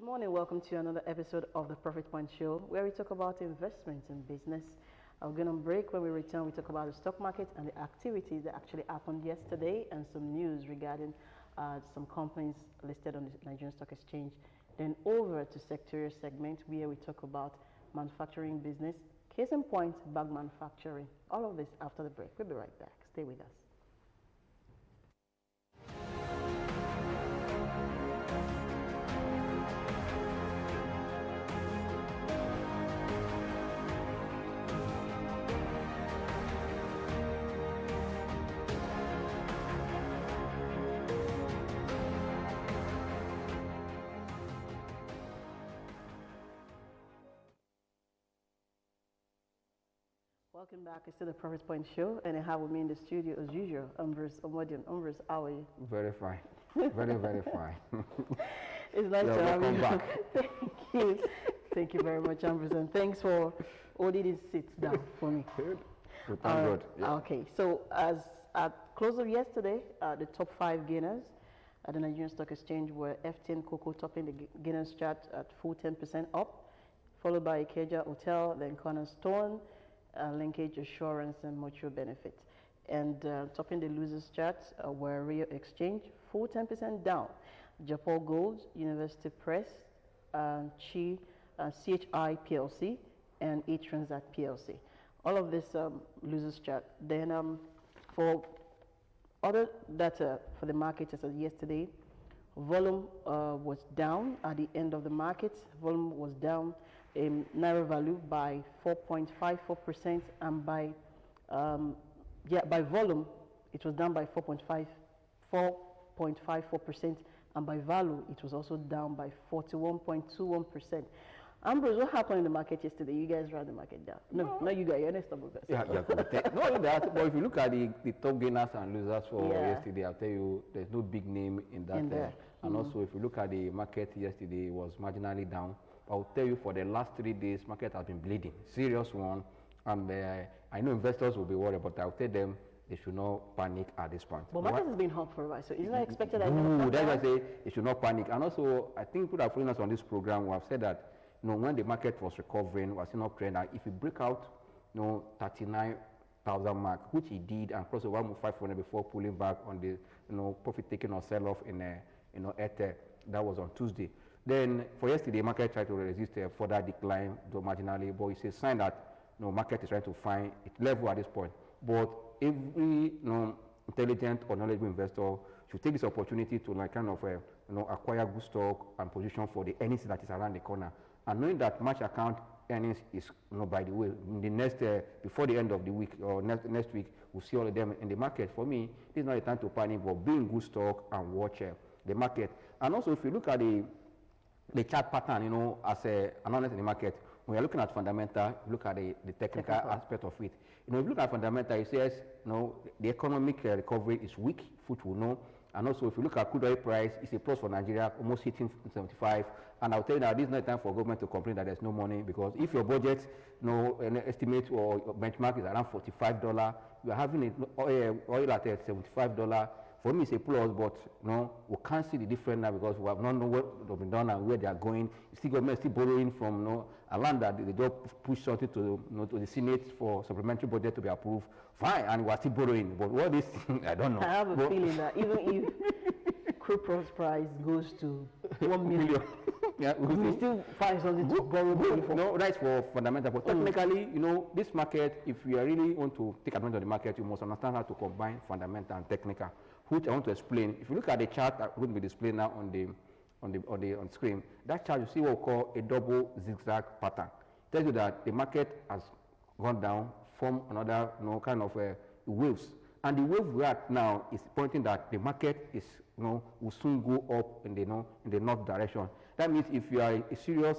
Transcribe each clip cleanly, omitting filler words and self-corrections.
Good morning. Welcome to another episode of the Profit Point Show, where we talk about investments in business. We're going to break. When we return, we talk about the stock market and the activities that actually happened yesterday and some news regarding some companies listed on the Nigerian Stock Exchange. Then over to sectorial segment, where we talk about manufacturing business. Case in point, bag manufacturing. All of this after the break. We'll be right back. Stay with us. Welcome back. It's still the Profit Point Show, and I have with me in the studio, as usual, Ambrose Omodion. Ambrose, how are you? Very fine. Very fine. It's nice to have you back. Thank you. Thank you very much, Ambrose, and thanks for holding these seats down for me. Good. Thank God. Yeah. Okay, so as at close of yesterday, the top 5 gainers at the Nigerian Stock Exchange were FTN Cocoa topping the gainers chart at full 10% up, followed by Ikeja Hotel, then Cornerstone, Linkage Assurance, and Mutual Benefit. And topping the losers chart were Rio Exchange, full 10% down, Japan Gold, University Press, CHI PLC, and eTransact PLC. All of this losers chart. Then for other data for the market as of yesterday, volume was down at the end of the market. Volume was down in Naira value by 4.54%, and by volume it was down by 4.54%, and by value it was also down by 41.21%. Ambrose, what happened in the market yesterday? You guys ran the market down. No, you guys, you're next up. Yeah. No, that. But if you look at the top gainers and losers for yesterday, I'll tell you there's no big name in that. And also, if you look at the market yesterday, it was marginally down. I'll tell you for the last 3 days, market has been bleeding, serious one. And I know investors will be worried, but I'll tell them they should not panic at this point. But market has been hot for a while, so isn't it expected that? No, that's why I say they should not panic. And also, I think people are following us on this program who have said that, when the market was recovering, was in uptrend, and if you break out, 39,000 mark, which he did, and crossed over 500 before pulling back on the, profit taking or sell off in, Airtel, that was on Tuesday. Then for yesterday, market tried to resist a further decline, though marginally, but it's a sign that, market is trying to find its level at this point. But every, intelligent or knowledgeable investor should take this opportunity to acquire good stock and position for the earnings that is around the corner. And knowing that March account earnings is, by the way, in the next before the end of the week or next week, we'll see all of them in the market. For me, this is not a time to panic, but be in good stock and watch the market. And also, if you look at the chart pattern, as an analyst in the market, when you're looking at fundamental, look at the technical aspect of it. If you look at fundamental, it says, the economic recovery is weak, which we know. And also, if you look at crude oil price, it's a plus for Nigeria, almost hitting 75. And I'll tell you that this is not a time for government to complain that there's no money, because if your budget, an estimate or benchmark is around $45, you are having oil at $75. For me, it's a plus, but we can't see the difference now because we have not known what has been done and where they are going. Still, government is still borrowing from a land that they just push something to the Senate for supplementary budget to be approved. Fine, and we are still borrowing. But what is, I don't know. I have a feeling that even if crude price goes to 1 million, we still find something to borrow money for. No, that's for fundamental. But technically, this market, if you really want to take advantage of the market, you must understand how to combine fundamental and technical, which I want to explain. If you look at the chart that will be displayed now on the screen, that chart you see what we call a double zigzag pattern. It tells you that the market has gone down, formed another kind of waves. And the wave we are at now is pointing that the market is will soon go up in the in the north direction. That means if you are a serious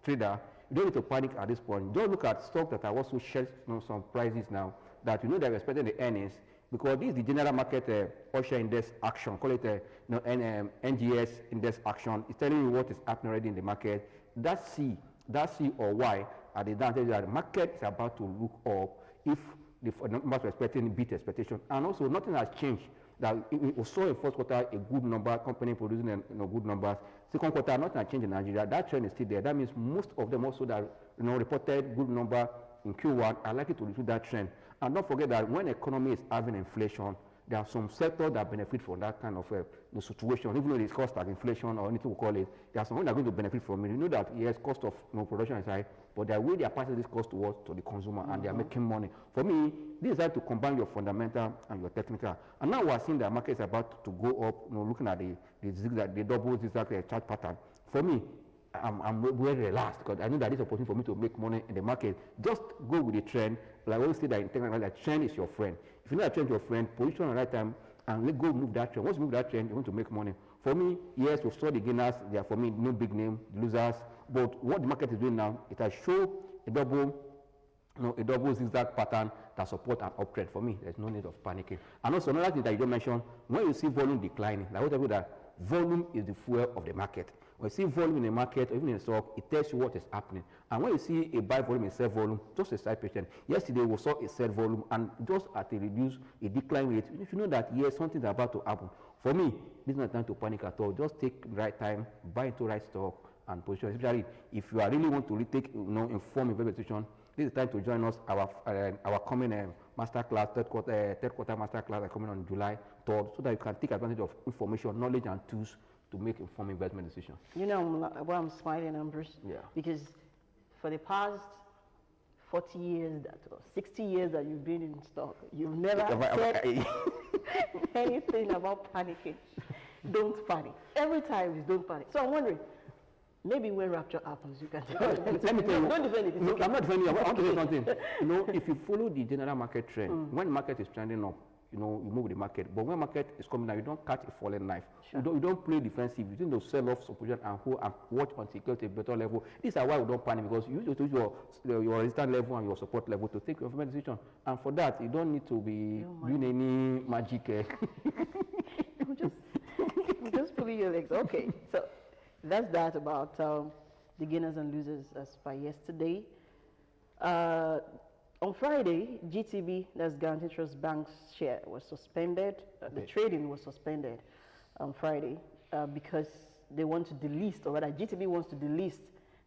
trader, you don't need to panic at this point. Don't look at stocks that are also shared some prices now that they're expecting the earnings, because this is the general market share index action, call it NGS index action. It's telling you what is happening already in the market. That C or Y are the advantage that the market is about to look up if the numbers are expecting beat expectation. And also, nothing has changed that we saw in first quarter a good number, company producing good numbers. Second quarter, nothing has changed in Nigeria. That trend is still there. That means most of them also that reported good number in Q1 are likely to repeat that trend. And don't forget that when economy is having inflation, there are some sectors that benefit from that kind of situation, even though it's cost as inflation or anything we call it. There are some that are going to benefit from it. You know that yes, cost of production is high, but the way they are passing this cost towards to the consumer and they are making money. For me, this is how to combine your fundamental and your technical. And now we are seeing the market is about to go up. Looking at the double zigzag chart pattern. For me, I'm very relaxed because I know that it's an opportunity for me to make money in the market. Just go with the trend. Like I always say that in technical, that trend is your friend. If you know that trend is your friend, position at the right time and let go move that trend. Once you move that trend, you're going to make money. For me, yes, we saw the gainers. They are for me no big name losers. But what the market is doing now, it has shown a double zigzag pattern that support an uptrend. For me, there's no need of panicking. And also another thing that you don't mention, when you see volume declining, like I tell you that volume is the fuel of the market. When you see volume in the market or even in the stock, it tells you what is happening. And when you see a buy volume and sell volume, just a side patient. Yesterday we saw a sell volume and just at a decline rate, you should know that yes, something is about to happen. For me, this is not time to panic at all. Just take the right time, buy into right stock and position. Especially if you are really want to retake, informed investment decision, this is the time to join us. Our coming master class, third quarter master class are coming on July 3rd, so that you can take advantage of information, knowledge, and tools to make informed investment decisions. You know why I'm smiling, Bruce? Yeah. Because for the past 40 years, 60 years that you've been in stock, you've never said anything about panicking. Don't panic. Every time is don't panic. So I'm wondering, maybe when rapture happens, you can tell me. Let me tell you. Don't defend it. No, Okay. I'm not defending you. I want to say something. If you follow the general market trend, when the market is trending up, you move with the market. But when market is coming down, you don't catch a falling knife. Sure. You don't play defensive. You need to sell off some position and watch until it gets to a better level. These are why we don't panic, because you use your resistance level and your support level to take your investment decision. And for that, you don't need to be doing any magic. I'm just pulling your legs. Okay, so that's that about the gainers and losers as by yesterday. On Friday, GTB, that's Guaranty Trust Bank's share, was suspended. The trading was suspended on Friday because they want to delist, or rather GTB wants to delist,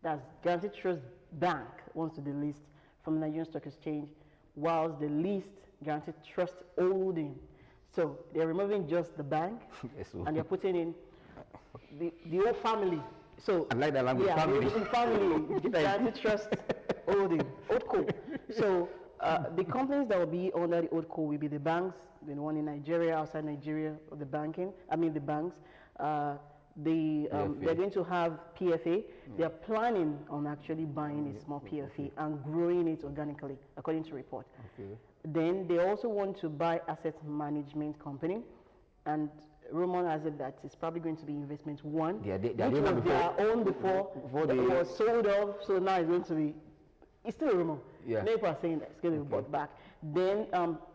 that's Guaranty Trust Bank wants to delist from the Nigerian Stock Exchange, whilst the list Guaranty Trust Holding. So they're removing just the bank and they're putting in the whole family. So I like that language, family. Family, Guaranty Trust Holding, HoldCo. So the companies that will be under the HoldCo will be the banks, the one in Nigeria, outside Nigeria, the banks. They're going to have PFA. They're planning on actually buying a small PFA and growing it organically, according to report. Okay. Then they also want to buy asset management company, and rumor has it that it's probably going to be Investment One, which was their own before it was sold off. So now it's going to be. It's still a rumor. Yeah. People are saying that it's going to be bought back. Then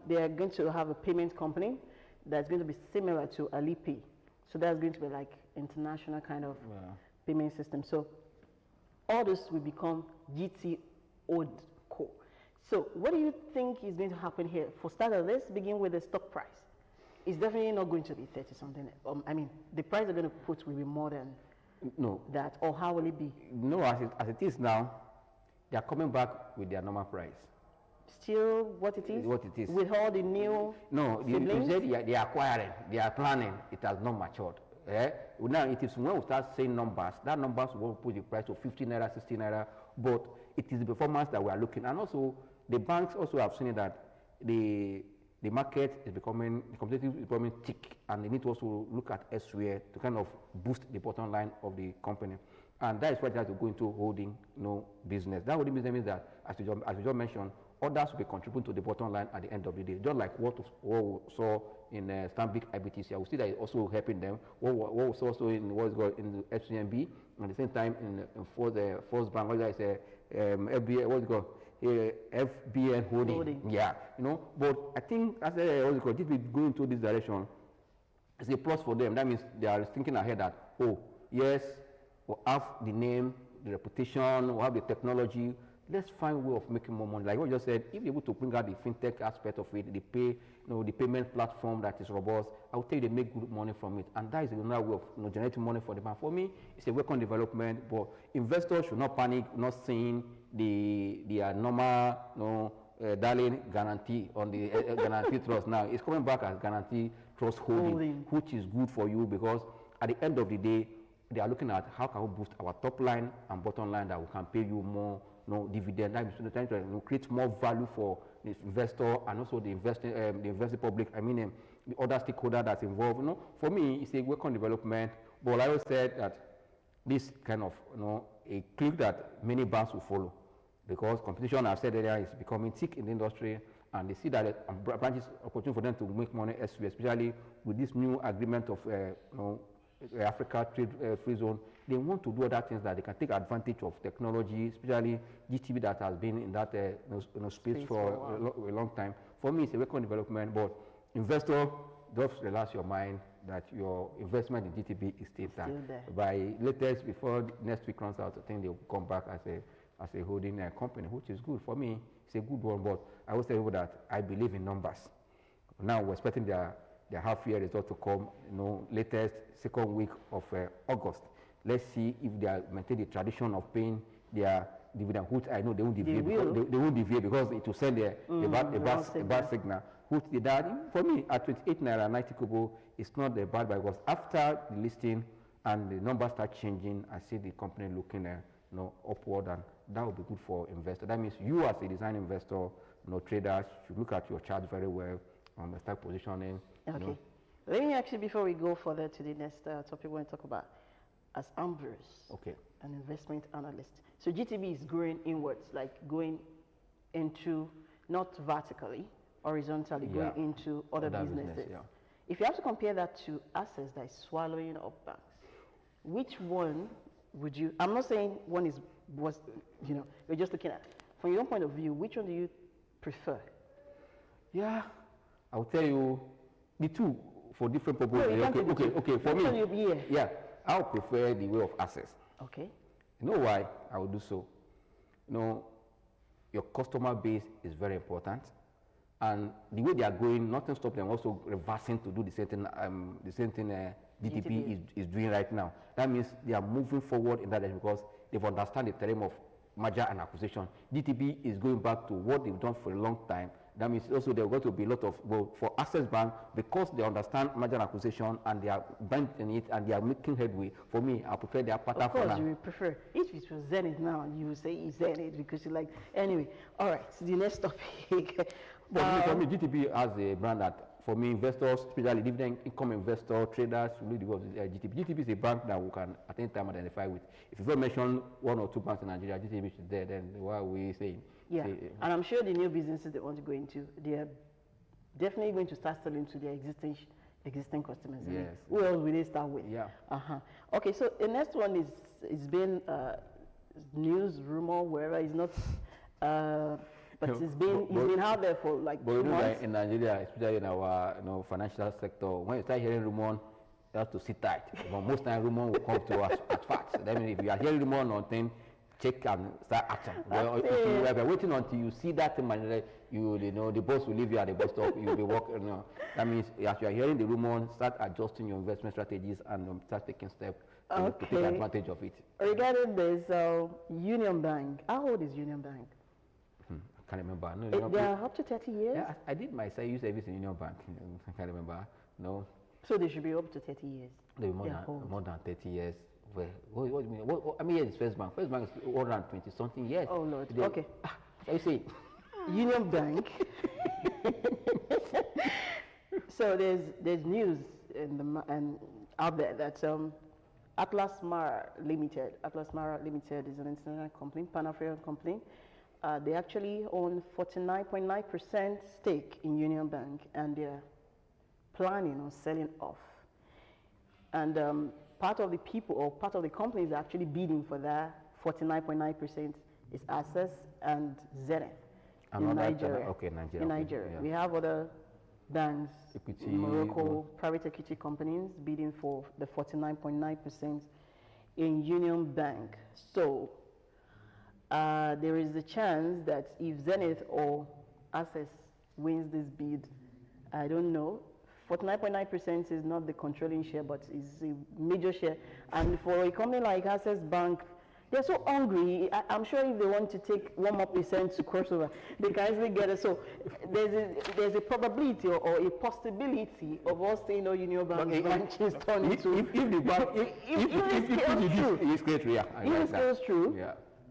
they are going to have a payment company that's going to be similar to Alipay. So that's going to be like international kind of payment system. So all this will become GT HoldCo. So what do you think is going to happen here? For starters, let's begin with the stock price. It's definitely not going to be 30 something. The price they're going to put will be more than that. Or how will it be? No, as it is now, they are coming back with their normal price. Still what it is? What it is. With all the new they are acquiring, they are planning, it has not matured. Now it is when we start saying numbers, that numbers will put the price to 50 naira, 60 naira, but it is the performance that we are looking. And also the banks also have seen that the market is becoming, the competitive is becoming thick, and they need to also look at elsewhere to kind of boost the bottom line of the company. And that is why they have to go into holding business. That holding business means that, as you just mentioned, others will be contributing to the bottom line at the end of the day. Just like what we saw in Stanbic IBTC, we see that it's also helping them. What we saw also in in the FCMB, and at the same time for the First Bank, what is FBN, what's it called? FBN holding. Yeah, But I think as this will go into this direction, it's a plus for them. That means they are thinking ahead that, yes, we'll have the name, the reputation, we'll have the technology. let's find a way of making more money. Like what you just said, if you're able to bring out the fintech aspect of it, the the payment platform that is robust, I will tell you they make good money from it. And that is another way of generating money for the bank. For me, it's a welcome development, but investors should not panic, not seeing the normal darling guarantee on the guarantee trust now. It's coming back as guarantee trust holding, which is good for you because at the end of the day, they are looking at how can we boost our top line and bottom line that we can pay you more dividend. That is trying to create more value for the investor and also the investing public. I mean, the other stakeholder that's involved. For me, it's a welcome development. But like I said, that this kind of a clique that many banks will follow because competition, I've said earlier, is becoming thick in the industry, and they see that branches opportunity for them to make money elsewhere, especially with this new agreement of Africa trade free zone. They want to do other things that they can take advantage of technology, especially GTB that has been in that space for a long time. For me, it's a welcome development, but investor, just relax your mind that your investment in GTB is still there. By latest, before next week runs out, I think they'll come back as a holding company, which is good. For me, it's a good one, but I will tell you that I believe in numbers. Now we're expecting their half-year result to come, latest second week of August. Let's see if they maintain the tradition of paying their dividend, which I know they won't deviate. They won't deviate because it will send a bad signal. Which they did. For me, at 28 naira 90 kobo, it's not a bad buy because after the listing and the numbers start changing, I see the company looking upward, and that will be good for investors. That means you as a design investor, traders, should look at your chart very well and start positioning. Okay. Let me actually, before we go further to the next topic we want to talk about, as Ambrose, an investment analyst. So GTB is growing inwards, like going into, not vertically, horizontally, going into other businesses. If you have to compare that to assets that is swallowing up banks, which one would you, I'm not saying one was, we're just looking at, from your own point of view, which one do you prefer? Yeah, I'll tell you the two for different purposes. Okay, for me, I would prefer the way of access. Okay. You know why I would do so? Your customer base is very important, and the way they are going, nothing stops them also reversing to do the same thing GTB is doing right now. That means they are moving forward in that direction because they've understand the term of merger and acquisition. GTB is going back to what they've done for a long time. That means also there are going to be a lot of, for Access Bank, because they understand merger and acquisition and they are bent in it and they are making headway. For me, I prefer their pattern for now. Of course, you would prefer. If it was Zenith now, you would say it's Zenith because you like, anyway. All right, so the next topic. But for me, GTB has a brand that, for me, investors, especially dividend income investor, traders, really develop GTB. GTB is a bank that we can at any time identify with. If you ever mention one or two banks in Nigeria, GTB is there, then what are we saying? Yeah, and I'm sure the new businesses they want to go into, they are definitely going to start selling to their existing customers. Yes. Who else will they start with? Yeah. Okay, so the next one is been news, rumor, wherever it's not, but it's been out there for like 2 months. In Nigeria, especially in our financial sector, when you start hearing rumor, you have to sit tight. But most times rumor will come to us at facts. That means if you are hearing rumor on thing, check and start acting. Well, if you are waiting until you see that thing, the boss will leave you at the bus stop. You'll be walking. That means as you are hearing the rumor, start adjusting your investment strategies and start taking steps to take advantage of it. Regarding this, Union Bank. How old is Union Bank? I can't remember. No, they are up to 30 years. Yeah, I did my service in Union Bank. I can't remember. No. So they should be up to 30 years. They'll be more than 30 years. Well, what do you mean? I mean, yes, First Bank. First Bank is more than 20-something years. Oh, Lord. Okay. I see. Union Bank. So there's news out there that Atlas Mara Limited is an international company, Pan-African company. They actually own 49.9% stake in Union Bank, and they're planning on selling off. And part of the companies that are actually bidding for that 49.9% is Access and Zenith in Nigeria. Nigeria. In Nigeria. Yeah. We have other banks, equity, Morocco, private equity companies bidding for the 49.9% in Union Bank. So, there is a chance that if Zenith or Access wins this bid, I don't know, 49.9% is not the controlling share, but is a major share. And for a company like Access Bank, they're so hungry. I'm sure if they want to take 1 more percent to crossover, they can easily get it. So there's a probability or a possibility of us seeing all Union Bank branches turn into. If the bank, if it scales true, yeah. If it scales true,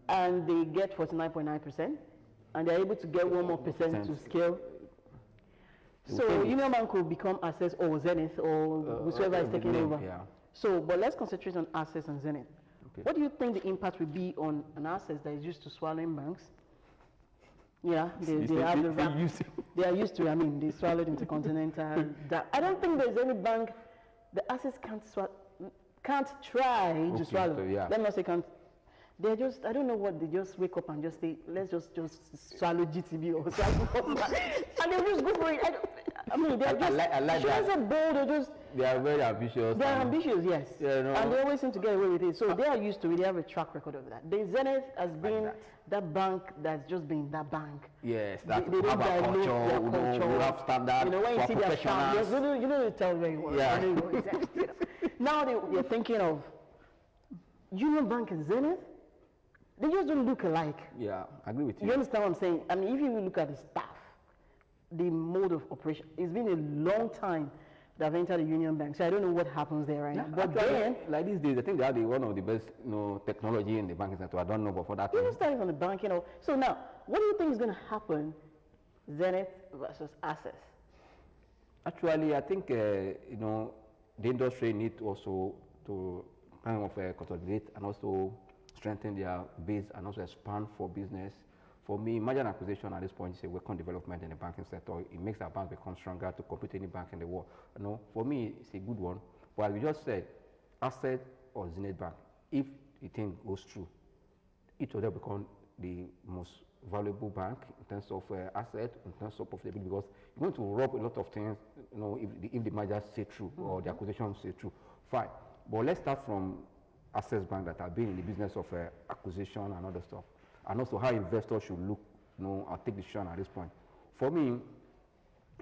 and they get 49.9%, and they're able to get 1 more percent to scale. So Union Bank will become Access or Zenith or whichever is taking over. Yeah. So, but let's concentrate on Access and Zenith. Okay. What do you think the impact will be on an Access that is used to swallowing banks? Yeah, they have they are used to. I mean, they swallowed Intercontinental. I don't think there's any bank the Access can't try to swallow. So, yeah. Let me not say can't. They're just, I don't know what, they just wake up and just say, let's just swallow GTB or swallow. And they just go for it. I mean, they're just, I like that. Bold, they're just, they are very ambitious. They are ambitious, yes. Yeah, no. And they always seem to get away with it. So they are used to it, they have a track record of that. The Zenith has been that bank that's just been that bank. Yes, that they have a culture, we have standard, you know, when you see their standards, you know, they tell very well. Yeah. Now they're thinking of Union Bank and Zenith. They just don't look alike. Yeah, I agree with you. You understand what I'm saying? I mean, if you look at the staff, the mode of operation, it's been a long time that I've entered the Union Bank, so I don't know what happens there right now. But then, like these days, I think they are one of the best, technology in the banking sector. I don't know, but for that, you started on the bank, So now, what do you think is going to happen, Zenith versus Access? Actually, I think the industry needs also to kind of consolidate and also strengthen their base and also expand for business. For me, merger and acquisition at this point is a welcome development in the banking sector. It makes our bank become stronger to compete any bank in the world. For me, it's a good one. But as we just said, Access or Zenith Bank, if the thing goes through, each of them become the most valuable bank in terms of asset, in terms of profitability, because you're going to rob a lot of things, if the merger stay true or the acquisition stay true. Fine. But let's start from Access Bank that have been in the business of acquisition and other stuff, and also how investors should look, and take decision at this point. For me,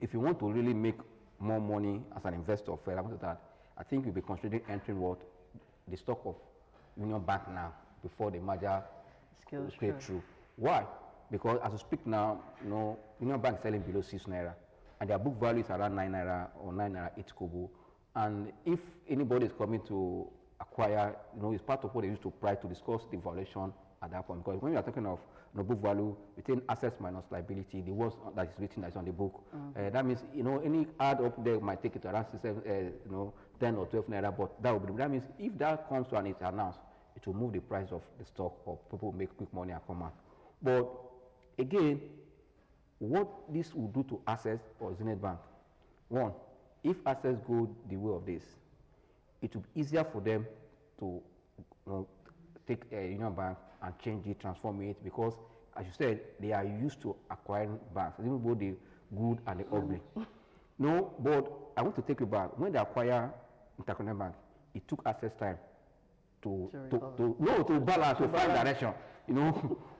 if you want to really make more money as an investor, I think you'll be considering entering the stock of Union Bank now before the merger scales through. Why? Because as we speak now, Union Bank is selling below 6 naira, and their book value is around 9 naira or 9 naira 8 kobo. And if anybody is coming to acquire, it's part of what they use to price to discuss the valuation at that point. Because when you are talking of book value between assets minus liability, the ones that is written that's on the book, that means any add up there might take it around 10 or 12 naira. But that means if that comes to and it's announced, it will move the price of the stock, or people will make quick money and come out. But again, what this will do to Access or Zenith Bank? One, if Access go the way of this, it will be easier for them to take a Union Bank and change it, transform it, because, as you said, they are used to acquiring banks, even both the good and the ugly. No, but I want to take you back. When they acquire Intercontinental Bank, it took Access time to balance, to find direction,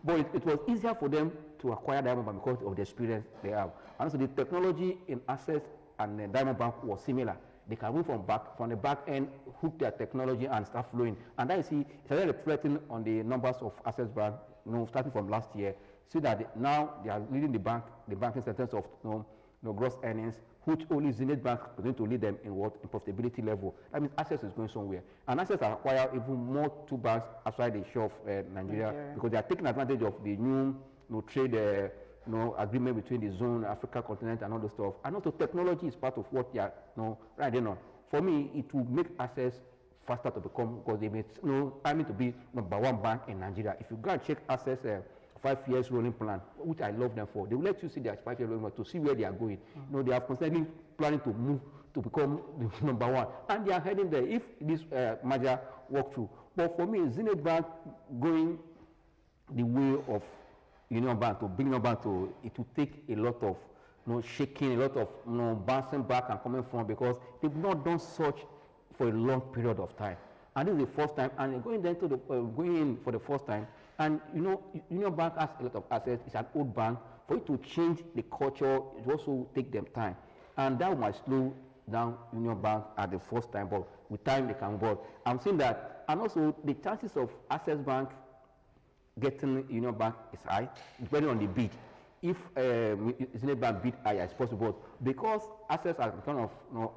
But it was easier for them to acquire Diamond Bank because of the experience they have. And also the technology in Access and Diamond Bank was similar. They can move from the back end, hook their technology and start flowing. And then you see, it's already reflecting on the numbers of Access Bank, starting from last year. See that now they are leading the banking sector of gross earnings, which only Zenith Bank is going to lead them in profitability level. That means Access is going somewhere. And Access has acquired even more 2 banks outside the shore of Nigeria, because they are taking advantage of the new trade agreement between the zone, Africa continent, and all the stuff. And also technology is part of what they are riding on. For me, it will make Access faster to become, because they may aiming to be #1 bank in Nigeria. If you go and check Access 5 years rolling plan, which I love them for, they will let you see their 5 year rolling plan to see where they are going. They are constantly planning to move to become the #1, and they are heading there if this merger work through. But for me, Zenith Bank going the way of Union Bank to bring Union Bank to, it will take a lot of shaking, a lot of bouncing back and coming from, because they've not done such for a long period of time. And this is the first time, and going in for the first time, And you know, Union Bank has a lot of assets. It's an old bank. For it to change the culture, it also take them time. And that might slow down Union Bank at the first time, but with time they can go. I'm saying that, and also the chances of Access Bank getting Union Bank is high, depending on the bid. If Zenith Bank bid higher, it's possible. Because Access are kind of,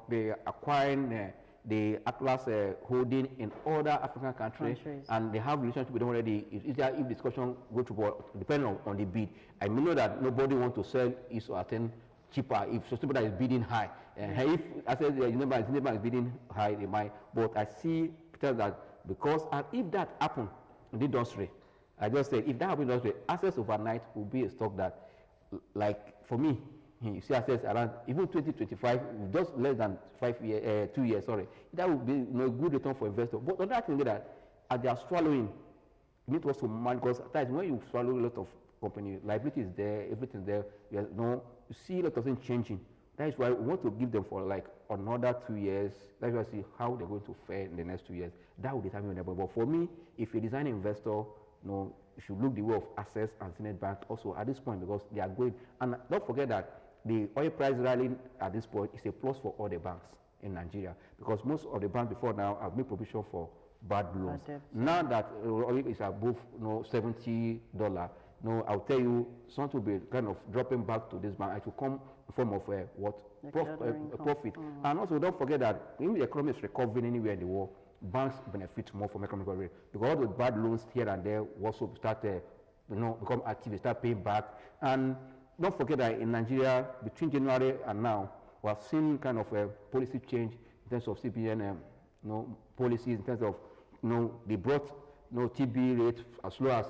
they acquiring the Atlas holding in other African countries, and they have relationship with them already. It's easier if discussion go to board, depending on the bid. I may know that nobody wants to sell his or attend cheaper if somebody that is bidding high. If Access Zenith Bank is bidding high, they might. But I see that because, and if that happens in the industry, I just said, if that happens in the industry, Access overnight will be a stock that, like for me, you see Access around even 2025, just less than 2 years, sorry, that would be a good return for investors. But another thing is that as they are swallowing, you need to also manage, because at times when you swallow a lot of company, liability is there, everything is there, you see a lot of things changing. That is why we want to give them for like another 2 years. That's why I see how they're going to fare in the next 2 years. That will determine them. But for me, if you're a design investor, you should look the way of Access and Zenith Bank also at this point, because they are going. And don't forget that the oil price rallying at this point is a plus for all the banks in Nigeria, because most of the banks before now have made provision for bad loans. Now that oil is above $70, I'll tell you, something will be kind of dropping back to this bank. It will come in form of profit. And also don't forget that when the economy is recovering anywhere in the world, banks benefit more from economic recovery, because all the bad loans here and there also start become active, start paying back. And don't forget that in Nigeria, between January and now, we have seen kind of a policy change in terms of CBN policies, in terms of they brought TB rate as low as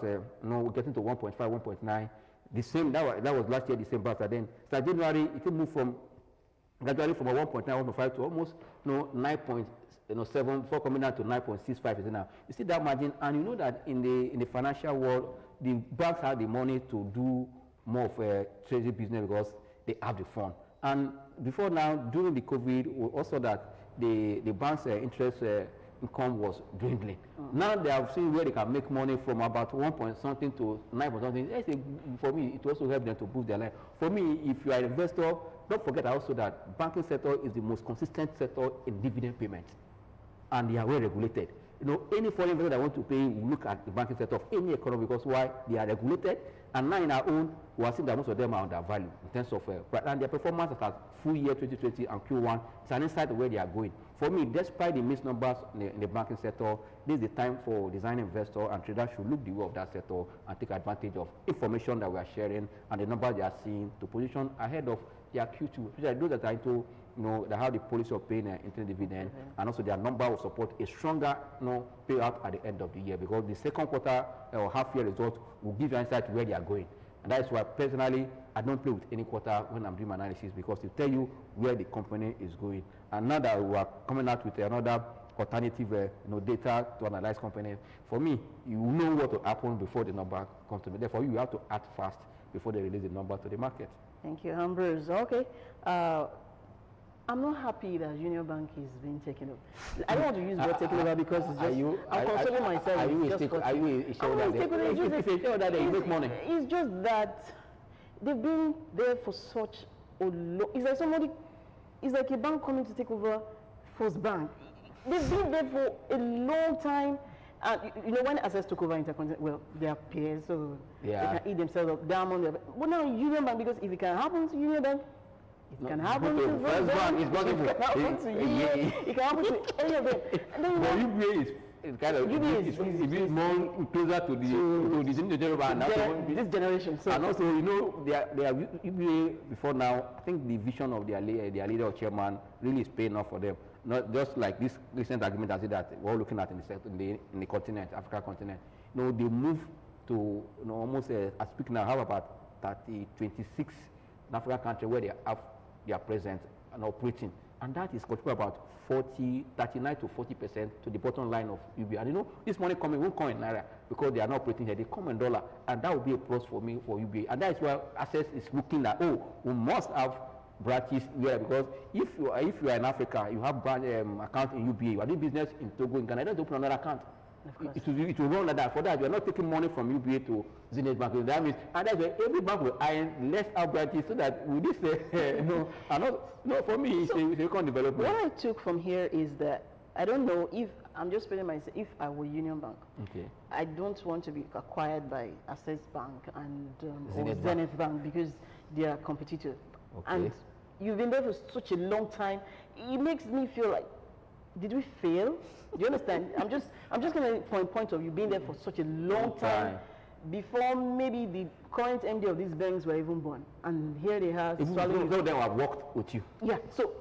getting to 1.5, 1.9. The same that was last year December. So then starting January, it moved from gradually from a 1.9, 1.5 to almost 9.7 before coming down to 9.65 is now. You see that margin, and you know that in the financial world, the banks have the money to do more of a treasury business because they have the fund. And before now, during the COVID, we also that the bank's interest income was dwindling. Now they have seen where they can make money from about 1 point something to 9 point something. For me, it also helps them to boost their life. For me, if you are an investor, don't forget also that banking sector is the most consistent sector in dividend payment, and they are well regulated. Any foreign investor that want to pay will look at the banking sector of any economy, because why? They are regulated, and now in our own, we are seeing that most of them are undervalued in terms of and their performance at full year 2020 and Q1 is an insight of where they are going. For me, despite the missed numbers in the banking sector, this is the time for design investor and traders should look the way of that sector and take advantage of information that we are sharing and the numbers they are seeing to position ahead of their Q2, which are those that are into that have the policy of paying interim dividend, and also their number will support a stronger payout at the end of the year, because the second quarter or half year result will give you insight to where they are going. And that is why personally I don't play with any quarter when I'm doing my analysis, because it tell you where the company is going. And now that we are coming out with another alternative data to analyze companies, for me, you know what will happen before the number comes to me. Therefore, you have to act fast before they release the number to the market. Thank you, Ambrose. Okay. I'm not happy that Union Bank is being taken over. I don't want to use word taken over because it's just, I'm consoling myself. Are you a shareholder? If you're a shareholder, you make money. It's just that they've been there for such a long, it's like a bank coming to take over First Bank. They've been there for a long time. And when Access took over Intercontinental, well, they are peers, so they can eat themselves up, diamond. But now Union Bank, because if it can happen to Union Bank, it can happen to First Bank, it can happen to you, it can happen to any of them. But UBA is kind of it's more closer to the generation. This generation. So. And also, they are UBA before now. I think the vision of their leader or chairman really is paying off for them. Not just like this recent argument I said that we're all looking at in the continent, Africa continent. They move to almost I speak now have about 26 African countries where they are present and operating, and that is contributing about 39 to 40% to the bottom line of UBA. And this money won't come in naira because they are not operating here. They come in dollar, and that will be a plus for me for UBA. And that is why Access is looking at we must have branches here, because if you are in Africa, you have account in UBA, you are doing business in Togo, in Ghana, you don't open another account. Of course. It will run like that. For that, you are not taking money from UBA to Zenith Bank. That means, and that's why every bank will iron less out branches so that with this, for me, it's a second development. What I took from here is that I don't know if I'm just putting myself, if I were Union Bank, Okay. I don't want to be acquired by Access Bank and Zenith Zenith Bank because they are competitors. Okay. And you've been there for such a long time. It makes me feel like, did we fail? Do you understand? I'm just going to, from a point of view, being there for such a long time, before maybe the current MD of these banks were even born, and here they have swallowing. Some of them have worked with you. Yeah, so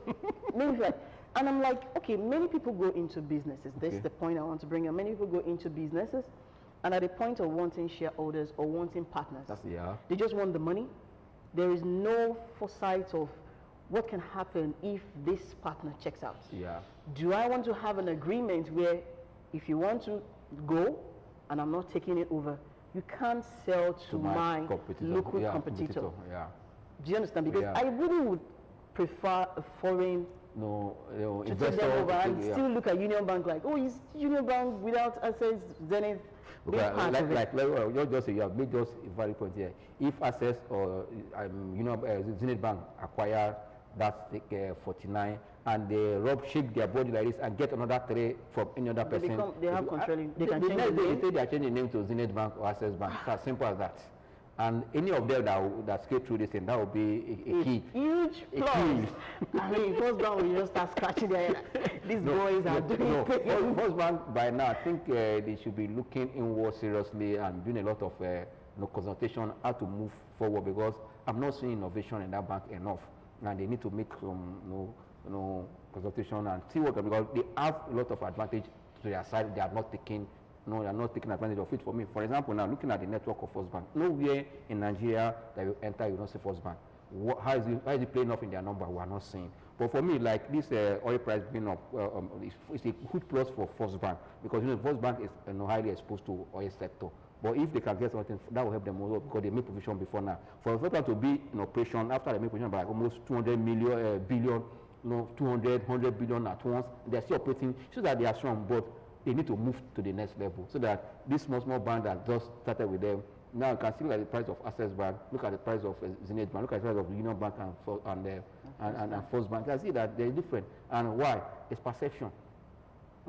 maybe like, and I'm like, okay, many people go into businesses. That's Okay. the point I want to bring up. Many people go into businesses, and at the point of wanting shareholders or wanting partners, Yeah. they just want the money. There is no foresight of what can happen if this partner checks out. Yeah. Do I want to have an agreement where if you want to go and I'm not taking it over, you can't sell to my local competitor? Yeah. Do you understand? Because Yeah. I really would prefer a foreign No, to take investor. them over and yeah. still look at Union Bank like, oh, is Union Bank without Access, Zenith, big Okay, part of it. you just say you have made just a valid point here. If Access or Zenith Bank acquire that stake 49 and they shake their body like this and get another 3 from any other They person, they have controlling. They can the change next the day name. they say they are changing the name to Zenith Bank or Access Bank. It's as simple as that. And any of them that skate through this thing, that will be a key. Huge A plus. key. I mean, First Bank will just start scratching their head. These boys are doing First Bank by now, I think they should be looking inward seriously and doing a lot of consultation how to move forward, because I'm not seeing innovation in that bank enough, and they need to make some consultation and see what, because they have a lot of advantage to their side. They are not taking. No, they are not taking advantage of it. For me, for example, now looking at the network of First Bank, nowhere in Nigeria that you enter, you don't see First Bank. How is it playing off in their number? We are not seeing. But for me, like this oil price being up, it's a good plus for First Bank, because First Bank is highly exposed to oil sector. But if they can get something, that will help them also, because they make provision before now. For First Bank to be in operation after they make provision by almost 200 billion, 100 billion at once, they are still operating, so that they are strong. But they need to move to the next level, so that this small bank that just started with them, now you can see look at the price of Access Bank, look at the price of Zenith Bank, look at the price of Union Bank and First Bank. You can see that they're different. And why? It's perception.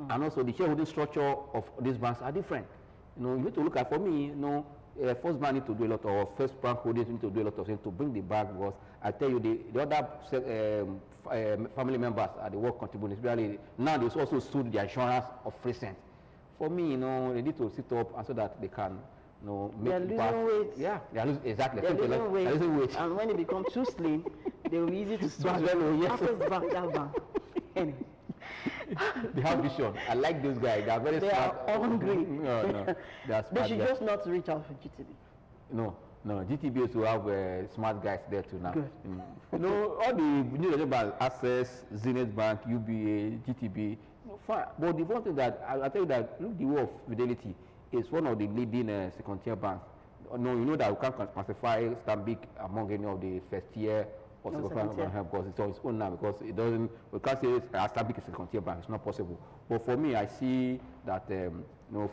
And also the shareholding structure of these banks are different. You need to look at, for me, First Bank need to do a lot of, First Bank holdings need to do a lot of things to bring the bank, because I tell you, the other family members at the work contributing, especially now they also sued the insurance of recent. For me, they need to sit up and so that they can, make They're losing weight. Yeah, they are exactly. They're losing weight. They're losing weight. And when they become too slim, they will be easy to swallow. swallow, yes. Access Bank, that bank. Anyway. They have vision. I like those guys. They are very They smart. are hungry. No, they are smart. They should guys. just not reach out for GTB. No, GTB also have smart guys there too now. Good. All the new banks, Access, Zenith Bank, UBA, GTB, fine. But the one thing that I tell you that, look, the way of Fidelity is one of the leading second-tier banks. No, you know that we can't classify Stanbic among any of the first-tier or second-tier bank, because it's on its own now, because it doesn't. We can't say Stanbic is a second-tier bank. It's not possible. But for me, I see that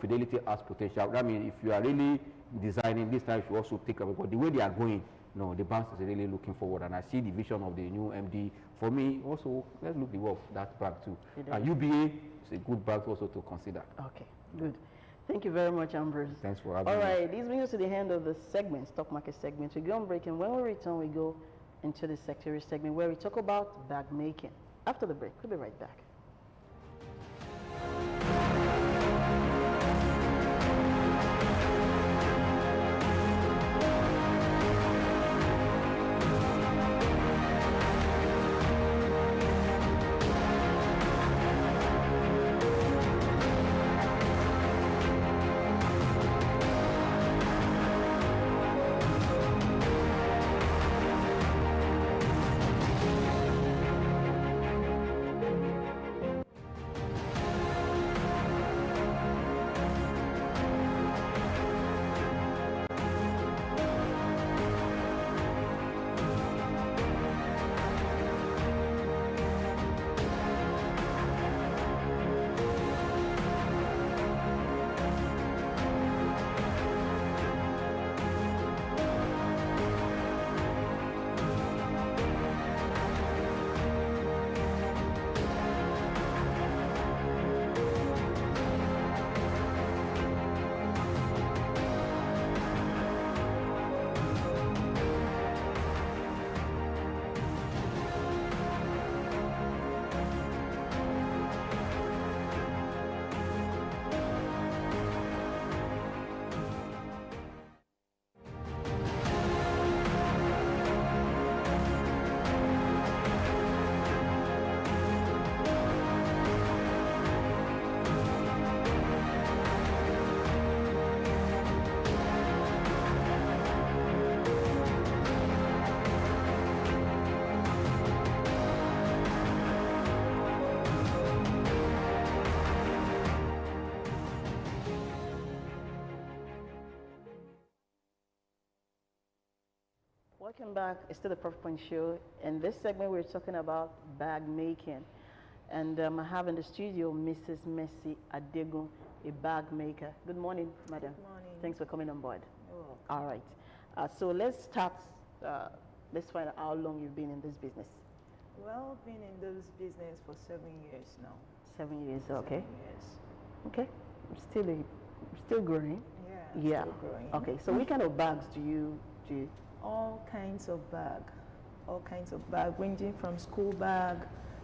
Fidelity has potential. I mean, if you are really designing this time, you should also take up, because the way they are going, the banks is really looking forward, and I see the vision of the new MD. For me, also, let's look the way of that bank too. And UBA is a good bank also to consider. Okay, good. Thank you very much, Ambrose. Thanks for having me. All right, this brings us to the end of the segment, stock market segment. We go on break, and when we return, we go into the sectorial segment where we talk about bag making. After the break, we'll be right back. Welcome back. It's still the Profit Point Show. In this segment, we're talking about bag making. And I have in the studio Mrs. Mercy Adegun, a bag maker. Good morning, madam. Good morning. Thanks for coming on board. You're welcome. All right. So let's start. Let's find out how long you've been in this business. Well, I've been in this business for 7 years now. 7 years. Okay. 7 years. Okay. Still growing. Yeah. Still growing. Okay. So what kind of bags do you do? All kinds of bag, ranging from school bag,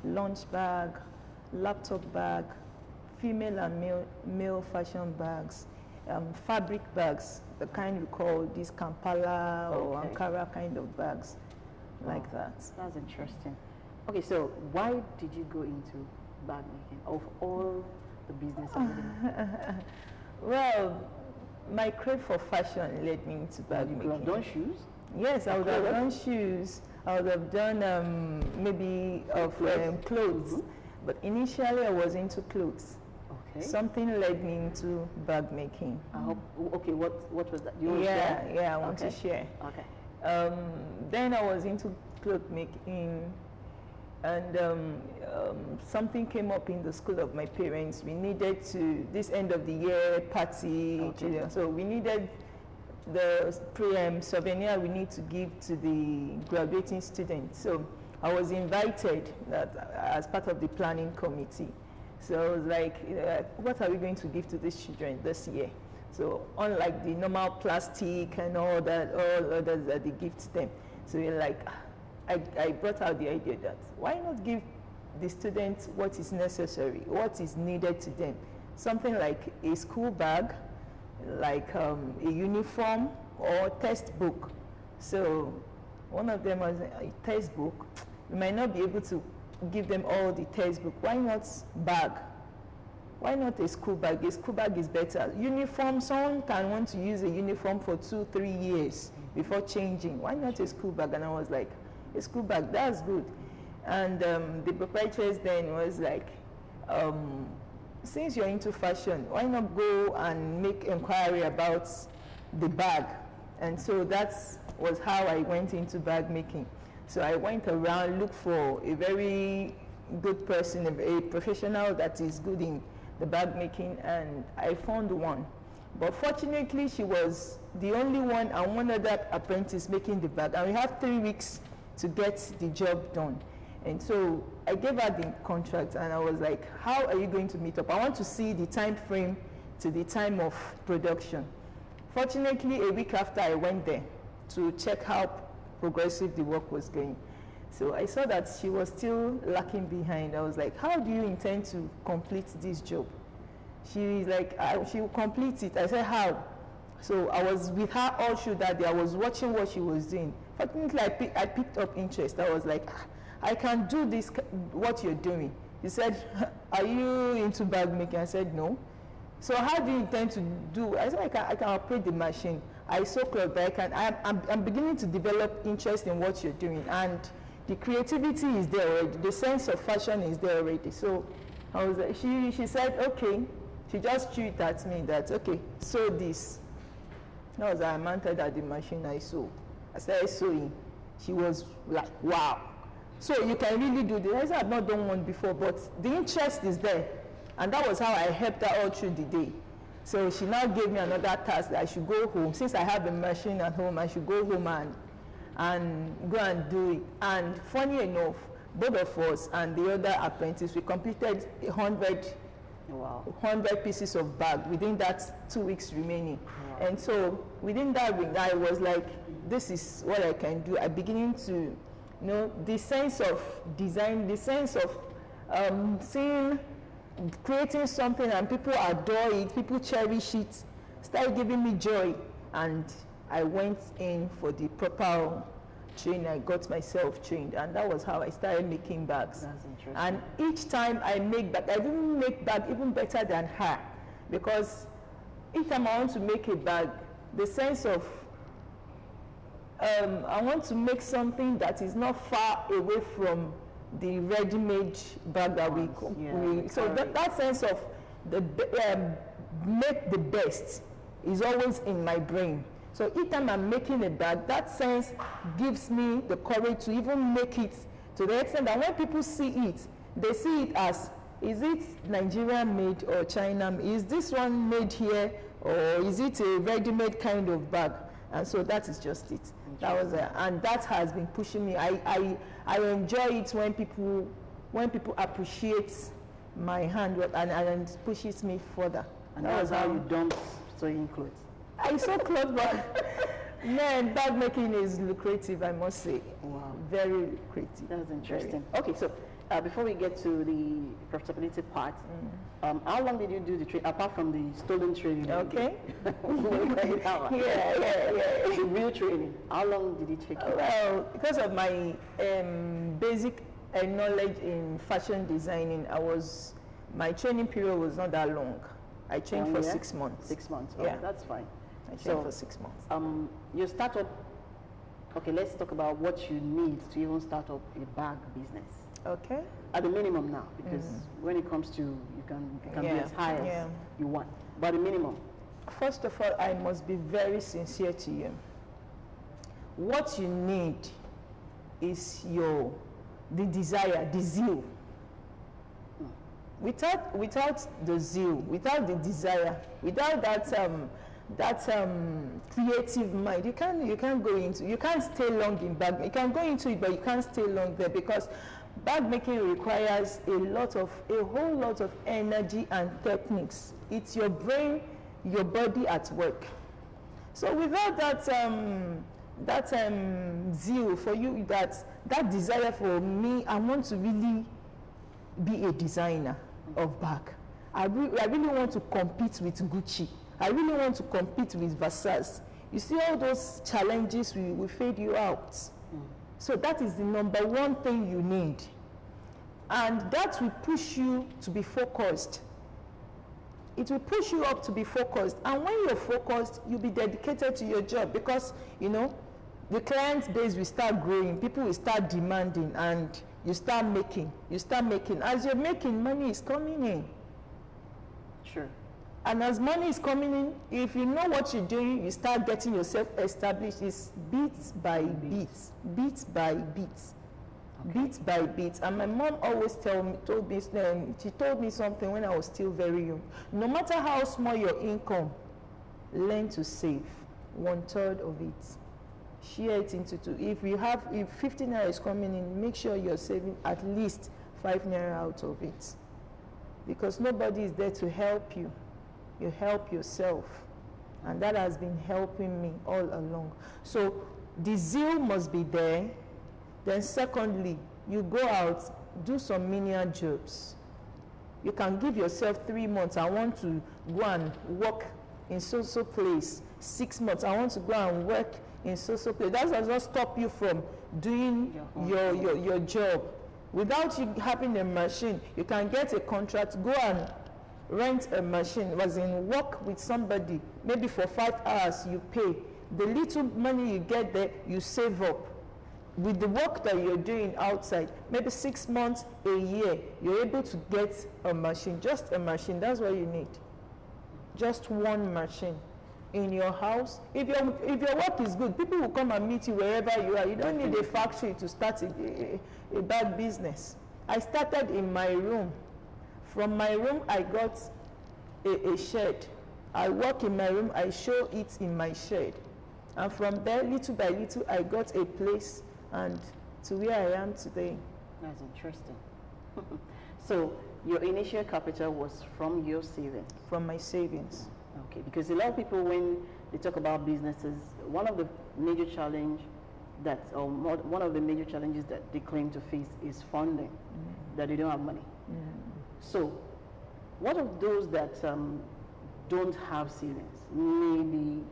lunch bag, laptop bag, female and male fashion bags, fabric bags, the kind we call these Kampala or Okay. Ankara kind of bags, like Wow. that. That's interesting. Okay, so why did you go into bag making of all the businesses? Well, my crave for fashion led me into bag You making. could have done shoes. Yes, I would have Clothes? done shoes. I would have done maybe of clothes. But initially, I was into clothes. Okay. Something led me into bag making. I hope. Okay, what was that? You want to Yeah, share? yeah, I want to Okay. share. Okay. Then I was into cloth making, and something came up in the school of my parents. We needed to this end of the year party, Okay. so we needed the souvenir we need to give to the graduating students. So I was invited as part of the planning committee. So I was like, what are we going to give to these children this year? So unlike the normal plastic and all others that they give to them. So we're like, I brought out the idea that why not give the students what is necessary, what is needed to them? Something like a school bag, like a uniform or textbook. So one of them was a textbook. We might not be able to give them all the textbook. Why not bag? Why not a school bag? A school bag is better. Uniform, someone can want to use a uniform for 2-3 years before changing. Why not a school bag? And I was like, a school bag, that's good. And the proprietress then was like, since you're into fashion, why not go and make inquiry about the bag? And so that was how I went into bag making. So I went around, looked for a very good person, a professional that is good in the bag making, and I found one. But fortunately, she was the only one and one other apprentice making the bag. And we have 3 weeks to get the job done. And so I gave her the contract and I was like, how are you going to meet up? I want to see the time frame to the time of production. Fortunately, a week after I went there to check how progressive the work was going. So I saw that she was still lacking behind. I was like, how do you intend to complete this job? She's like, she will complete it. I said, how? So I was with her all through that day. I was watching what she was doing. Fortunately, I picked up interest. I was like, I can do this, what you're doing. She said, are you into bag making? I said, no. So how do you intend to do? I said, I can operate the machine. I sew cloth, but I'm beginning to develop interest in what you're doing. And the creativity is there already. The sense of fashion is there already. So I was like, she said, okay. She just threw it at me that, okay, sew this. That was how I mounted at the machine, I sew. I started sewing. She was like, wow. So you can really do this. I said, I've not done one before, but the interest is there. And that was how I helped her all through the day. So she now gave me another task that I should go home. Since I have a machine at home, I should go home and go and do it. And funny enough, both of us and the other apprentice, we completed 100 pieces of bag within that 2 weeks remaining. Wow. And so within that week, I was like, this is what I can do. I'm beginning to, the sense of design, the sense of creating something and people adore it, people cherish it, started giving me joy. And I went in for the proper training. I got myself trained, and that was how I started making bags. That's interesting. And each time I make bag, I even make bag even better than her, because each time I want to make a bag, the sense of I want to make something that is not far away from the ready-made bag that so that sense of make the best is always in my brain. So each time I'm making a bag, that sense gives me the courage to even make it to the extent that when people see it, they see it as, is it Nigerian made or China made? Is this one made here, or is it a ready-made kind of bag? And so that is just it. That was and that has been pushing me. I enjoy it when people appreciate my handwork and pushes me further. And that was how you dumped sewing clothes. I sew clothes, but man, bag making is lucrative, I must say. Wow. Very lucrative. That's interesting. Okay, so before we get to the profitability part, how long did you do the trade, apart from the stolen training? Okay. Yeah. The real training. How long did it take you? Well, because of my basic knowledge in fashion designing, my training period was not that long. I trained for 6 months. 6 months. Yeah. Oh, that's fine. I trained for 6 months. Your startup. Okay, let's talk about what you need to even start up a bag business. Okay. At the minimum now, because when it comes to you can be as high as you want, but the minimum. First of all, I must be very sincere to you. What you need is the desire, the zeal. Without the zeal, without the desire, without that creative mind, you can't go into, you can't stay long in bag. You can go into it, but you can't stay long there, because bag making requires a whole lot of energy and techniques. It's your brain, your body at work. So without that zeal for you, that desire for me, I want to really be a designer of bag. I really want to compete with Gucci. I really want to compete with Versace. You see, all those challenges will fade you out. So that is the number one thing you need. And that will push you to be focused. It will push you up to be focused. And when you're focused, you'll be dedicated to your job, because, the client base will start growing, people will start demanding, and you start making. As you're making, money is coming in. Sure. And as money is coming in, if you know what you're doing, you start getting yourself established. It's bit by bit. And my mom always told me something when I was still very young. No matter how small your income, learn to save 1/3 of it. Share it into two. If 50 naira is coming in, make sure you're saving at least 5 naira out of it. Because nobody is there to help you. You help yourself. And that has been helping me all along. So the zeal must be there. Then secondly, you go out, do some menial jobs. You can give yourself 3 months. I want to go and work in so place. 6 months. I want to go and work in so place. That does not stop you from doing your job. Without you having a machine, you can get a contract, go and rent a machine, work with somebody, maybe for 5 hours you pay. The little money you get there, you save up. With the work that you're doing outside, maybe 6 months, a year, you're able to get a machine, just a machine. That's what you need. Just one machine in your house. If your work is good, people will come and meet you wherever you are. You don't need a factory to start a bag business. I started in my room. From my room, I got a shed. I work in my room, I show it in my shed. And from there, little by little, I got a place, and to where I am today. That's interesting. So your initial capital was from your savings? From my savings. Okay, because a lot of people, when they talk about businesses, one of the major challenges that they claim to face is funding, that they don't have money. So what of those that don't have savings? Maybe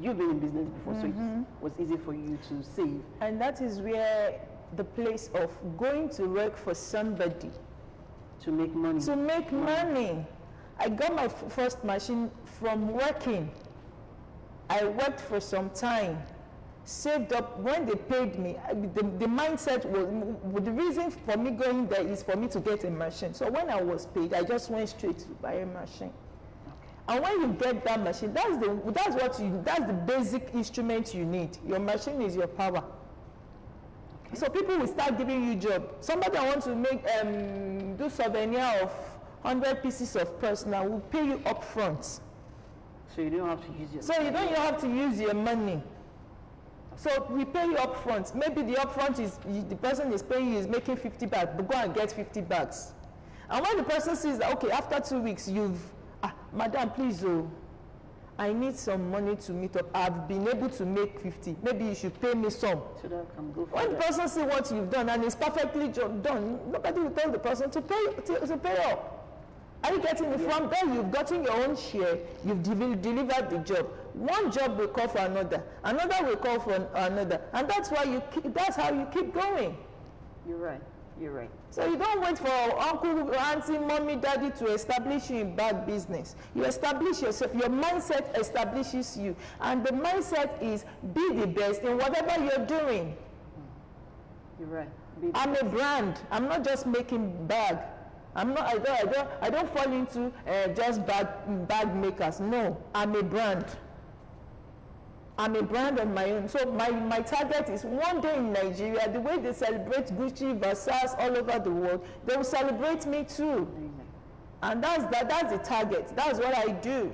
you've been in business before, so it was easy for you to save. And that is where the place of going to work for somebody to make money. I got my first machine from working. I worked for some time, saved up. When they paid me, the mindset was, the reason for me going there is for me to get a machine. So when I was paid, I just went straight to buy a machine. And when you get that machine, that's the basic instrument you need. Your machine is your power. Okay. So people will start giving you job. Somebody that wants to make do souvenir of 100 pieces of personal will pay you up front. So you don't have to use your So you don't have to use your money. So we pay you up front. Maybe the upfront is the person is paying you is making 50 bags, but go and get 50 bags. And when the person sees that, okay, after 2 weeks you've madam, please, I need some money to meet up. I've been able to make 50. Maybe you should pay me some. So that I can go for when the person sees what you've done and it's perfectly done, nobody will tell the person to pay up. Are you getting it? From there, you've gotten your own share. You've delivered the job. One job will call for another. Another will call for another, and that's why that's how you keep going. You're right. You're right. So you don't wait for uncle, auntie, mommy, daddy to establish you in bag business. You establish yourself. Your mindset establishes you, and the mindset is be the best in whatever you're doing. You're right. I'm a brand. I'm not just making bag. I don't fall into just bag makers. No, I'm a brand. I'm a brand on my own. So my target is one day in Nigeria, the way they celebrate Gucci, Versace all over the world, they will celebrate me too. And that's the target. That's what I do.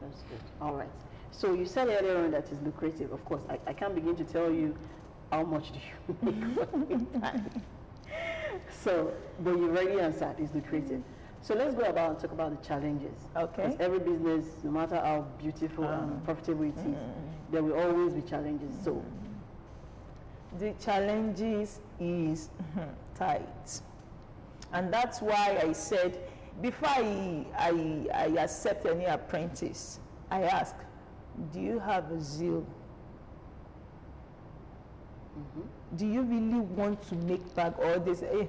That's good. All right. So you said earlier on that it's lucrative. Of course, I can't begin to tell you how much do you make. So, but you already answered, it's lucrative. So let's go about and talk about the challenges. Okay. Because every business, no matter how beautiful and profitable it is, there will always be challenges. So the challenges is tight. And that's why I said, before I accept any apprentice, I ask, do you have a zeal? Do you really want to make bag, or they say, hey,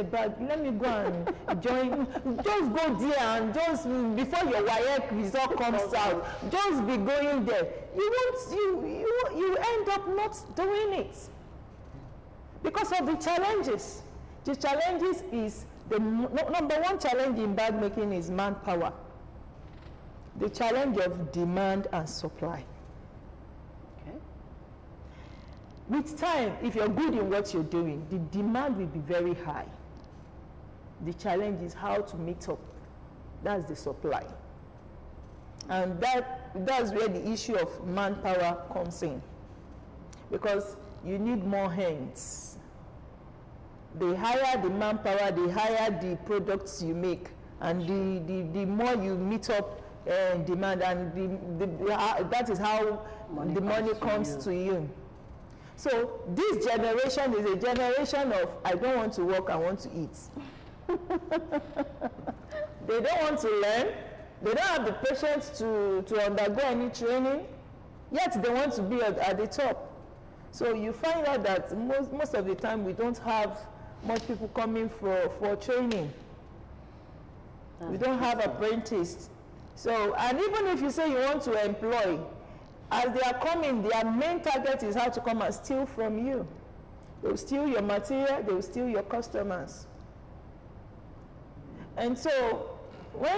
bag, let me go and join, just go there and just before your WAEC result comes out, just be going there. You end up not doing it because of the challenges. The challenges is the number one challenge in bag making is manpower. The challenge of demand and supply. With time, if you're good in what you're doing, the demand will be very high. The challenge is how to meet up. That's the supply. And that's where the issue of manpower comes in. Because you need more hands. They hire the manpower, they hire the products you make, and the more you meet up demand, and that is how the money comes to you. So this generation is a generation of, I don't want to work, I want to eat. They don't want to learn. They don't have the patience to undergo any training, yet they want to be at the top. So you find out that most of the time we don't have much people coming for training. We don't have apprentices. So, and even if you say you want to employ, as they are coming, their main target is how to come and steal from you. They will steal your material, they will steal your customers. And so, when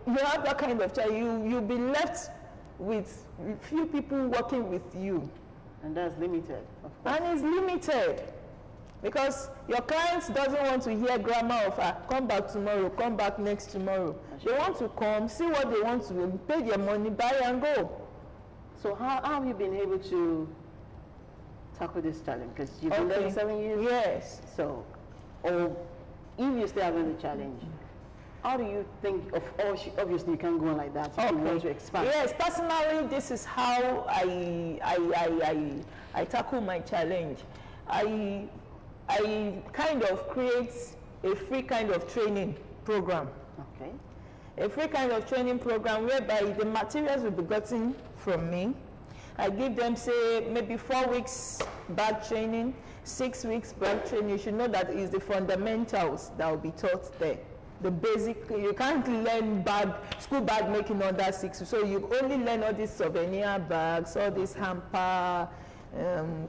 you have that kind of child, you'll be left with few people working with you. And that's limited, of course. And it's limited. Because your clients doesn't want to hear grammar of, come back tomorrow, come back next tomorrow. They want to come, see what they want to, pay their money, buy and go. So how have you been able to tackle this challenge? Because you've been there for 7 years? Yes. So, or if you're still having the challenge, how do you think of, obviously you can't go on like that if you want to expand? Yes, personally, this is how I tackle my challenge. I kind of create a free kind of training program. Okay. A free kind of training program whereby the materials will be gotten from me. I give them, say, maybe 4 weeks bag training, 6 weeks bag training. You should know that is the fundamentals that will be taught there. The basic, you can't learn school bag making under 6 weeks. So you only learn all these souvenir bags, all this hamper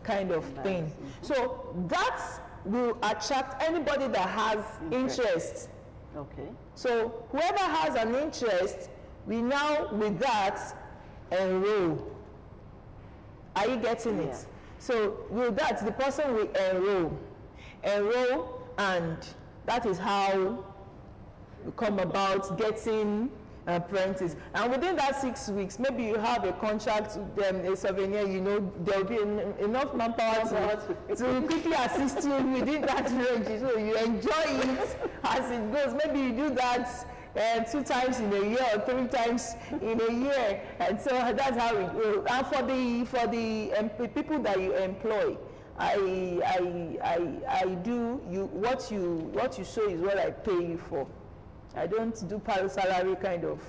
kind of thing. So that will attract anybody that has interest Okay. So whoever has an interest, we now with that enroll. Are you getting it? Yeah. So with that, the person will enroll, and that is how we come about getting apprentice. And within that 6 weeks, maybe you have a contract with them, a souvenir, you know, there will be enough manpower to quickly assist you within that range. So you enjoy it as it goes. Maybe you do that 2 times in a year or 3 times in a year, and so that's how it goes. And for the people that you employ, I do what you show is what I pay you for. I don't do salary kind of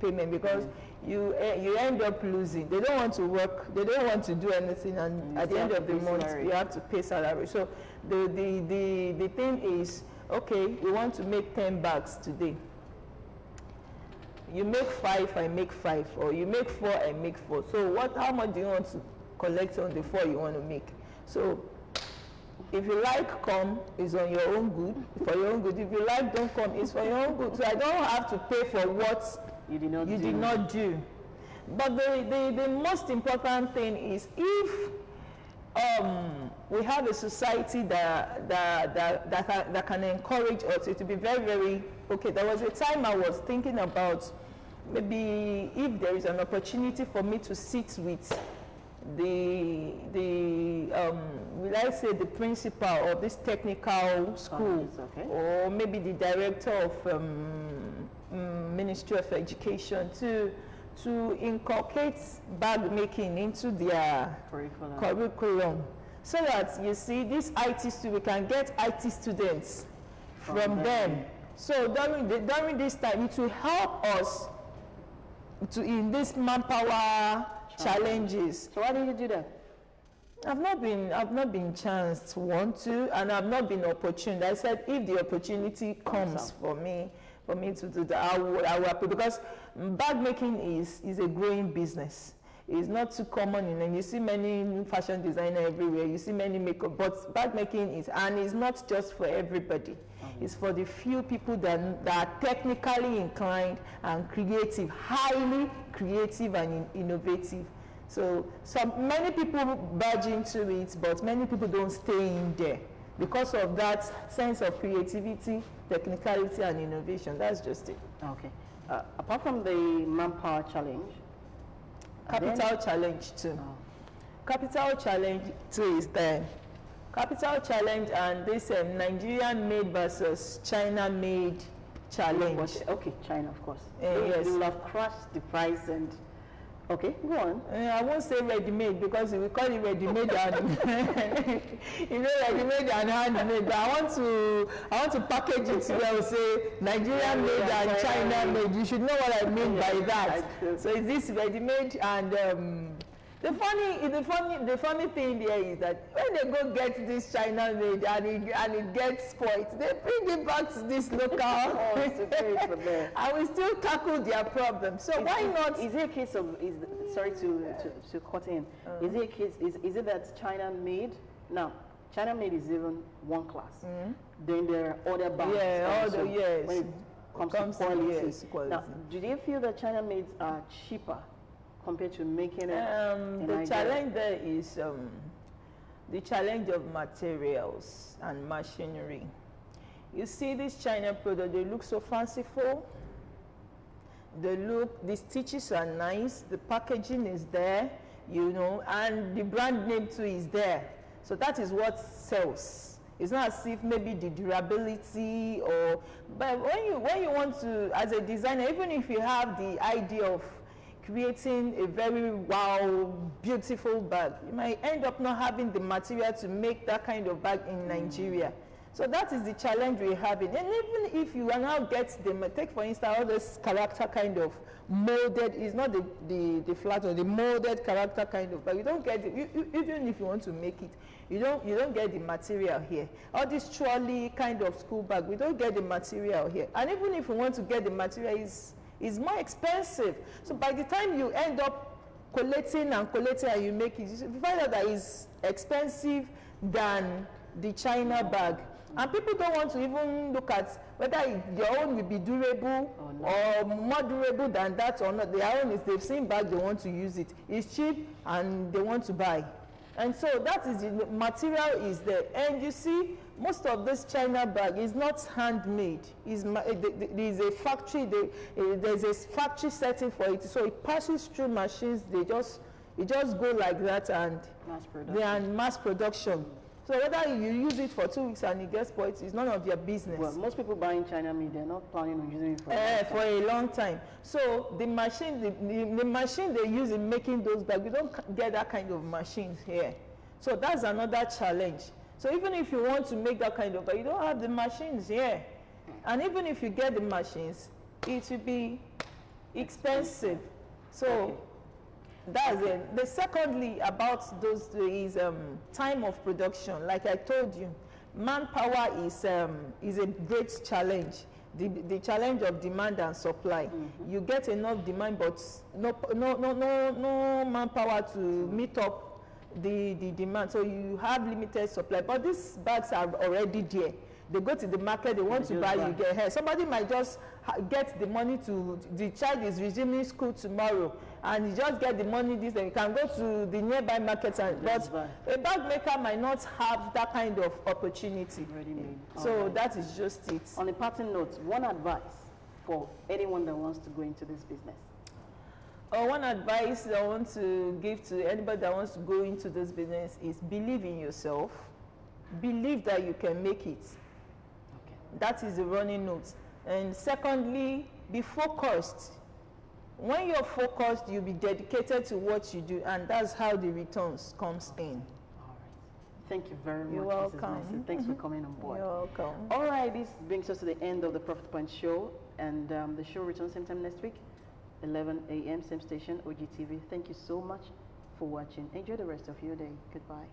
payment, because you end up losing. They don't want to work, they don't want to do anything, and at the end of the month you have to pay salary. So the thing is, okay, you want to make 10 bags today. You make 5, I make 5, or you make 4, I make 4. So how much do you want to collect on the 4 you want to make? So if you like, come, it's on your own good, for your own good. If you like, don't come, it's for your own good. So I don't have to pay for what you did not do. But the most important thing is, if we have a society that can encourage us, it will be very, very, okay. There was a time I was thinking about, maybe if there is an opportunity for me to sit with will I say the principal of this technical school, okay, or maybe the director of Ministry of Education, to inculcate bag making into their curriculum, so that, you see, this IT student, we can get IT students from them. So during this time, it will help us in this manpower challenges. So why did you do that? I've not been chanced to want to, and I've not been opportune. I said, if the opportunity comes for me to do that, I will, because bag making is a growing business. It's not too common, and you see many fashion designers everywhere, you see many makeup, but bag making is, and it's not just for everybody. It's for the few people that are technically inclined and creative, highly creative and innovative. So many people badge into it, but many people don't stay in there because of that sense of creativity, technicality, and innovation. That's just it. Okay. Apart from the manpower challenge, Capital challenge too. Oh. Capital challenge too is there. Capital challenge and this Nigerian-made versus China-made challenge. Okay, China, of course. Yes. They will have crashed the price and... Okay, go on. I won't say ready-made, because we call it ready-made and ready-made and handmade. But I want to package it well, say Nigerian-made and China-made. You should know what I mean by that. So is this ready-made and the funny thing there is that when they go get this China made and it gets spoiled, they bring it back to this local and we still tackle their problem. So why not? Is it a case of, sorry to cut in, is it a case, is it that China made, now China made is even one class, then there are other bags also when it comes to quality. Now, do you feel that China mades are cheaper compared to making it? The challenge there is the challenge of materials and machinery. You see this China product, they look so fanciful. The stitches are nice, the packaging is there, you know, and the brand name too is there. So that is what sells. It's not as if maybe the durability but when you want to, as a designer, even if you have the idea of creating a very wow, beautiful bag, you might end up not having the material to make that kind of bag in Nigeria. So that is the challenge we're having. And even if you now get them, take for instance all this character kind of molded, it's not the flat or the molded character kind of bag. You don't get it, even if you want to make it, you don't get the material here. All this trolley kind of school bag, we don't get the material here. And even if you want to get the material, is more expensive. So by the time you end up collecting and you make it, you find out that it's expensive than the China bag. And people don't want to even look at whether their own will be durable or more durable than that or not. Their own is they've seen bag, they want to use it. It's cheap and they want to buy. And so that is the material is there. And you see, most of this China bag is not handmade. There's a factory, there's a factory setting for it. So it passes through machines, it just go like that, and they are in mass production. So whether you use it for 2 weeks and it gets spoiled, it's none of your business. Well, most people buying China meat, they're not planning on using it for a long time. So the machine, the machine they use in making those bags, we don't get that kind of machines here. So that's another challenge. So even if you want to make that kind of bag, you don't have the machines here. And even if you get the machines, it will be expensive. So that's it. The secondly about those is time of production. Like I told you, manpower is a great challenge. The challenge of demand and supply. You get enough demand, but no manpower to meet up the demand. So you have limited supply. But these bags are already there. They go to the market, they want to buy, you get here. Somebody might just get the money to, the child is resuming school tomorrow, and you just get the money this day. You can go to the nearby market, but a bag maker might not have that kind of opportunity. So that is just it. On a parting note, one advice for anyone that wants to go into this business. One advice I want to give to anybody that wants to go into this business is believe in yourself. Believe that you can make it. That is the running note. And secondly, be focused. When you're focused, you'll be dedicated to what you do, and that's how the returns comes in. All right. Thank you very much, You're welcome. Mrs. Nancy. Thanks for coming on board. You're welcome. All right, this brings us to the end of the Profit Point Show, and the show returns same time next week, 11 a.m., same station, OGTV. Thank you so much for watching. Enjoy the rest of your day. Goodbye.